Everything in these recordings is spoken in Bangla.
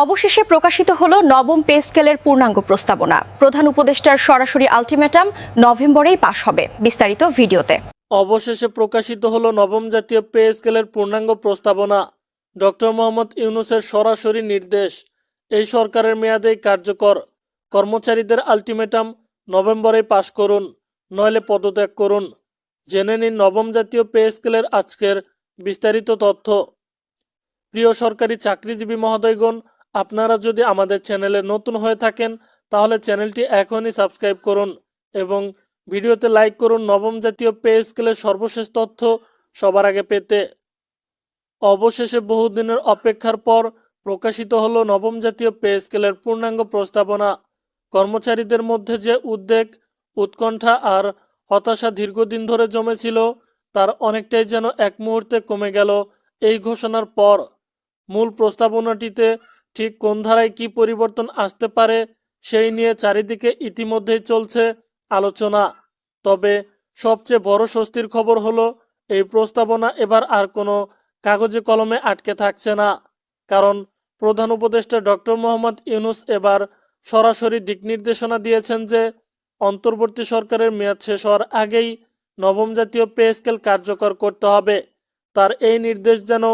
অবশেষে প্রকাশিত হলো নবম পে স্কেলের পূর্ণাঙ্গ প্রস্তাবনা। প্রধান উপদেষ্টার সরাসরি আলটিমেটাম, নভেম্বরেই পাশ হবে। বিস্তারিত ভিডিওতে। অবশেষে প্রকাশিত হলো নবম জাতীয় পে স্কেলের পূর্ণাঙ্গ প্রস্তাবনা। ডক্টর মোহাম্মদ ইউনূসের সরাসরি নির্দেশ, এই সরকারের মেয়াদেই কার্যকর। কর্মচারীদের আলটিমেটাম, নভেম্বরেই পাশ করুন, নইলে পদত্যাগ করুন। জেনে নিন নবম জাতীয় পে স্কেলের আজকের বিস্তারিত তথ্য। প্রিয় সরকারি চাকরিজীবী মহোদয়গণ, আপনারা যদি আমাদের চ্যানেলে নতুন হয়ে থাকেন তাহলে চ্যানেলটি এখনই সাবস্ক্রাইব করুন এবং ভিডিওতে লাইক করুন নবম জাতীয় পে স্কেলের সর্বশেষ তথ্য সবার আগে পেতে। অবশেষে বহুদিনের অপেক্ষার পর প্রকাশিত হলো নবম জাতীয় পে স্কেলের পূর্ণাঙ্গ প্রস্তাবনা। কর্মচারীদের মধ্যে যে উদ্বেগ, উৎকণ্ঠা আর হতাশা দীর্ঘদিন ধরে জমেছিল তার অনেকটাই যেন এক মুহূর্তে কমে গেল এই ঘোষণার পর। মূল প্রস্তাবনাটিতে ঠিক কোন ধারায় কী পরিবর্তন আসতে পারে সেই নিয়ে চারিদিকে ইতিমধ্যেই চলছে আলোচনা। তবে সবচেয়ে বড় স্বস্তির খবর হলো এই প্রস্তাবনা এবার আর কোনো কাগজে কলমে আটকে থাকছে না। কারণ প্রধান উপদেষ্টা ডক্টর মোহাম্মদ ইউনূস এবার সরাসরি দিক নির্দেশনা দিয়েছেন যে অন্তর্বর্তী সরকারের মেয়াদ শেষ হওয়ার আগেই নবম জাতীয় পে স্কেল কার্যকর করতে হবে। তার এই নির্দেশ যেন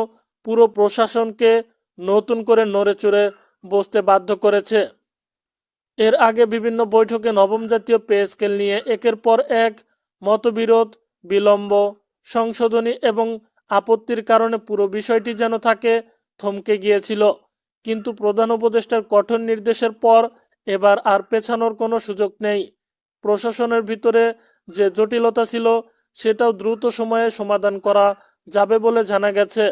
পুরো প্রশাসনকে নতুন করে নড়েচড়ে বসতে বাধ্য করেছে। এর আগে বিভিন্ন বৈঠকে নবম জাতীয় পে স্কেল নিয়ে একের পর এক মতবিরোধ, বিলম্ব, সংশোধনী এবং আপত্তির কারণে পুরো বিষয়টি যেন থাকে থমকে গিয়েছিল। কিন্তু প্রধান উপদেষ্টার কঠোর নির্দেশের পর এবার আর পেছানোর কোনো সুযোগ নেই। প্রশাসনের ভিতরে যে জটিলতা ছিল সেটাও দ্রুত সময়ে সমাধান করা যাবে বলে জানা গেছে।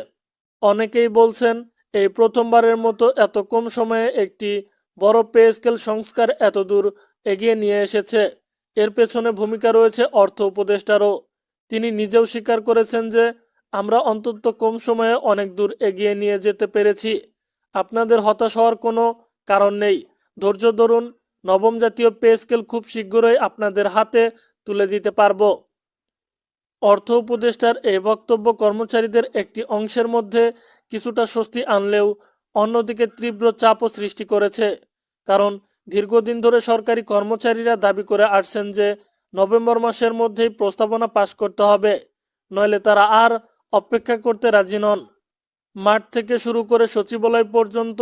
অনেকেই বলছেন এই প্রথমবারের মতো এত কম সময়ে একটি বড় পে স্কেল সংস্কার এতদূর এগিয়ে নিয়ে এসেছে। এর পেছনে ভূমিকা রয়েছে অর্থ উপদেষ্টারও। তিনি নিজেও স্বীকার করেছেন যে আমরা অন্তত কম সময়ে অনেক দূর এগিয়ে নিয়ে যেতে পেরেছি। আপনাদের হতাশ হওয়ার কোনো কারণ নেই, ধৈর্য ধরুন, নবম জাতীয় পে স্কেল খুব শীঘ্রই আপনাদের হাতে তুলে দিতে পারবো। অর্থ উপদেষ্টার এই বক্তব্য কর্মচারীদের একটি অংশের মধ্যে কিছুটা স্বস্তি আনলেও অন্যদিকে তীব্র চাপও সৃষ্টি করেছে। কারণ দীর্ঘদিন ধরে সরকারি কর্মচারীরা দাবি করে আসছেন যে নভেম্বর মাসের মধ্যেই প্রস্তাবনা পাশ করতে হবে, নইলে তারা আর অপেক্ষা করতে রাজি নন। মাঠ থেকে শুরু করে সচিবালয় পর্যন্ত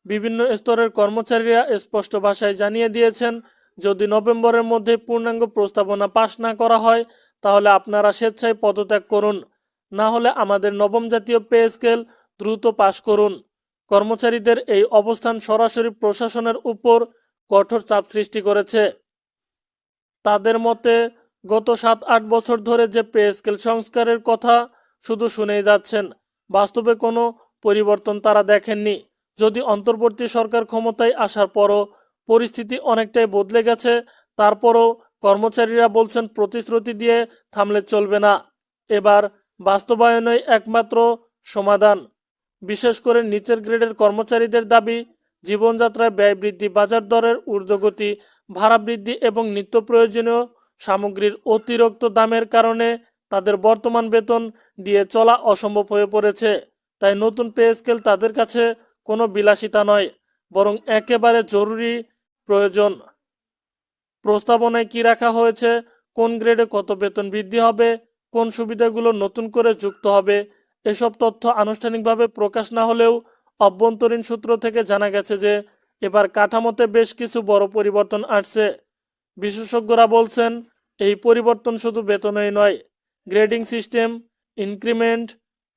বিভিন্ন স্তরের কর্মচারীরা স্পষ্ট ভাষায় জানিয়ে দিয়েছেন, যদি নভেম্বরের মধ্যে পূর্ণাঙ্গ প্রস্তাবনা পাশ না করা হয় তাহলে আপনারা স্বেচ্ছায় পদত্যাগ করুন, না হলে আমাদের নবম জাতীয় পে স্কেল দ্রুত পাশ করুন। কর্মচারীদের এই অবস্থান সরাসরি প্রশাসনের উপর কঠোর চাপ সৃষ্টি করেছে। তাদের মতে গত 7-8 বছর ধরে যে পে স্কেল সংস্কারের কথা শুধু শুনেই যাচ্ছেন, বাস্তবে কোনো পরিবর্তন তারা দেখেননি। যদি অন্তর্বর্তী সরকার ক্ষমতায় আসার পরও পরিস্থিতি অনেকটাই বদলে গেছে, তারপরও কর্মচারীরা বলছেন প্রতিশ্রুতি দিয়ে থামলে চলবে না, এবার বাস্তবায়নই একমাত্র সমাধান। বিশেষ করে নিচের গ্রেডের কর্মচারীদের দাবি, জীবনযাত্রায় ব্যয় বৃদ্ধি, বাজার দরের ঊর্ধ্বগতি, ভাড়া বৃদ্ধি এবং নিত্য প্রয়োজনীয় সামগ্রীর অতিরিক্ত দামের কারণে তাদের বর্তমান বেতন দিয়ে চলা অসম্ভব হয়ে পড়েছে। তাই নতুন পে স্কেল তাদের কাছে কোনো বিলাসিতা নয়, বরং একেবারে জরুরি প্রয়োজন। প্রস্তাবনায় কি রাখা হয়েছে, কোন গ্রেডে কত বেতন বৃদ্ধি হবে, কোন সুবিধাগুলো নতুন করে যুক্ত হবে, এসব তথ্য আনুষ্ঠানিকভাবে প্রকাশ না হলেও অভ্যন্তরীণ সূত্র থেকে জানা গেছে যে এবার কাঠামোতে বেশ কিছু বড় পরিবর্তন আসছে। বিশেষজ্ঞরা বলছেন এই পরিবর্তন শুধু বেতনেই নয়, গ্রেডিং সিস্টেম, ইনক্রিমেন্ট,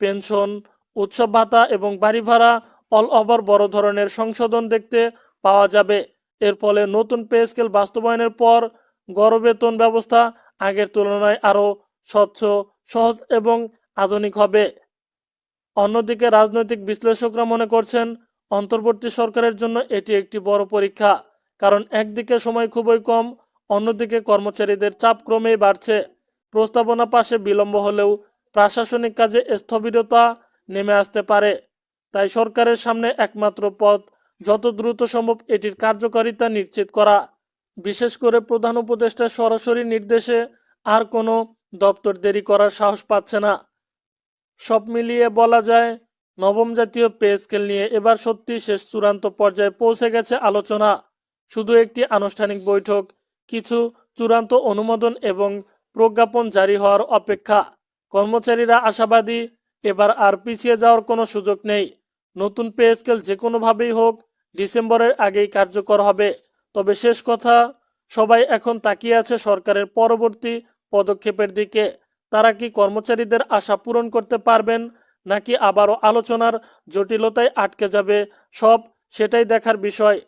পেনশন, উৎসব ভাতা এবং বাড়ি ভাড়া অল ওভার বড় ধরনের সংশোধন দেখতে পাওয়া যাবে। এর ফলে নতুন পে স্কেল বাস্তবায়নের পর গড় বেতন ব্যবস্থা আগের তুলনায় আরও স্বচ্ছ, সহজ এবং আধুনিক হবে। অন্যদিকে রাজনৈতিক বিশ্লেষকরা মনে করছেন অন্তর্বর্তী সরকারের জন্য এটি একটি বড় পরীক্ষা। কারণ একদিকে সময় খুবই কম, অন্যদিকে কর্মচারীদের চাপ ক্রমেই বাড়ছে। প্রস্তাবনা পাশে বিলম্ব হলেও প্রশাসনিক কাজে স্থবিরতা নেমে আসতে পারে। তাই সরকারের সামনে একমাত্র পথ যত দ্রুত সম্ভব এটির কার্যকারিতা নিশ্চিত করা। বিশেষ করে প্রধান উপদেষ্টার সরাসরি নির্দেশে আর কোনো দপ্তর দেরি করার সাহস পাচ্ছে না। সব মিলিয়ে বলা যায় নবম জাতীয় পে স্কেল নিয়ে এবার সত্যি শেষ চূড়ান্ত পর্যায়ে পৌঁছে গেছে আলোচনা। শুধু একটি আনুষ্ঠানিক বৈঠক, কিছু চূড়ান্ত অনুমোদন এবং প্রজ্ঞাপন জারি হওয়ার অপেক্ষা। কর্মচারীরা আশাবাদী, এবার আর পিছিয়ে যাওয়ার কোনো সুযোগ নেই। নতুন পে স্কেল যে কোনোভাবেই হোক ডিসেম্বরের আগেই কার্যকর হবে। তবে শেষ কথা, সবাই এখন তাকিয়ে আছে সরকারের পরবর্তী পদক্ষেপের দিকে। তারা কি কর্মচারীদের আশা পূরণ করতে পারবেন, নাকি আবারও আলোচনার জটিলতায় আটকে যাবে সব, সেটাই দেখার বিষয়।